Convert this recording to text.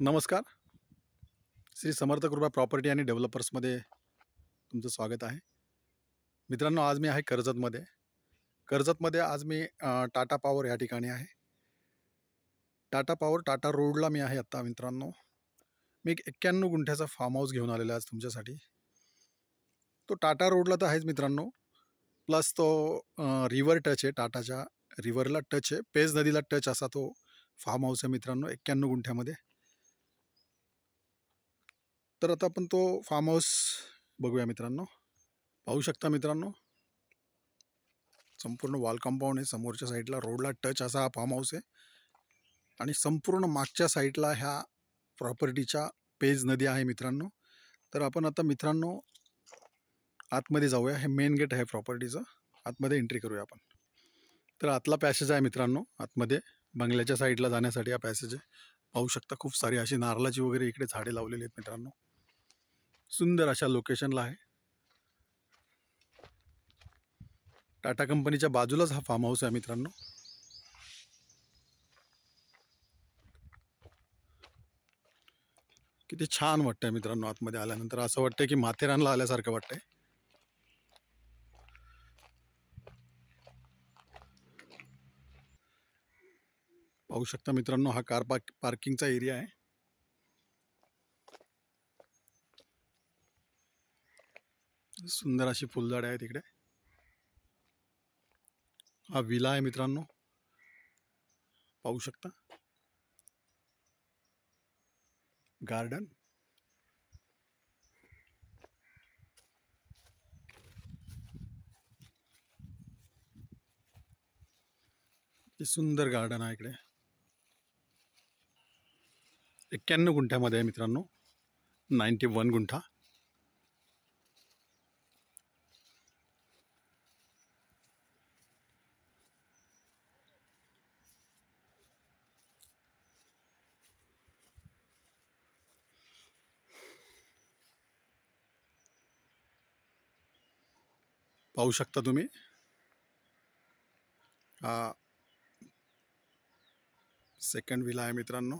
नमस्कार. श्री समर्थ कृपा प्रॉपर्टी आणि डेव्हलपर्समध्ये तुमचं स्वागत आहे. मित्रांनो, आज मी आहे कर्जतमध्ये. कर्जतमध्ये आज मी टाटा पॉवर या ठिकाणी आहे. टाटा पॉवर टाटा रोडला मी आहे आत्ता मित्रांनो. मी एक 91 गुंठ्याचा फार्म हाऊस घेऊन आलेला आहे आज तुमच्यासाठी. तो टाटा रोडला तर आहेच मित्रांनो, प्लस तो रिव्हर टच आहे. टाटाच्या रिव्हरला टच आहे. पेज नदीला टच असा तो फार्म हाऊस आहे मित्रांनो, 91 गुंठ्यामध्ये. तर आता आपण तो फार्म हाऊस बघूया मित्रांनो. पाहू शकता मित्रांनो, संपूर्ण वॉल कंपाऊंड आहे. समोरच्या साईडला रोडला टच असा हा फार्म हाऊस आहे आणि संपूर्ण मागच्या साईडला ह्या प्रॉपर्टीच्या पेज नदी आहे मित्रांनो. तर आपण आता मित्रांनो आतमध्ये जाऊया. हे मेन गेट आहे प्रॉपर्टीचं. आतमध्ये एंट्री करूया आपण. तर आतला पॅसेज आहे मित्रांनो. आतमध्ये बंगल्याच्या साईडला जाण्यासाठी हा पॅसेज आहे. पाहू शकता खूप सारी अशी नारळाची वगैरे इकडे झाडे लावलेली आहेत मित्रांनो. सुंदर अशा लोकेशनला आहे. टाटा कंपनीच्या बाजूलाच हा फार्म हाऊस आहे मित्रांनो. किती छान वाटतंय मित्रांनो. आतमध्ये आल्यानंतर असं वाटतंय की माथेरानला आल्यासारखं वाटतंय. पाहू शकता मित्रांनो, हा कार पार्किंगचा एरिया आहे. सुंदर अशी फुलझाडे आहेत इकडे. हा विला आहे मित्रांनो, पाहू शकता. गार्डन, सुंदर गार्डन आहे इकडे. 91 गुंठ्यामध्ये आहे मित्रांनो. 91 गुंठा. पाहू शकता तुम्ही. हा सेकंड विला आहे मित्रांनो.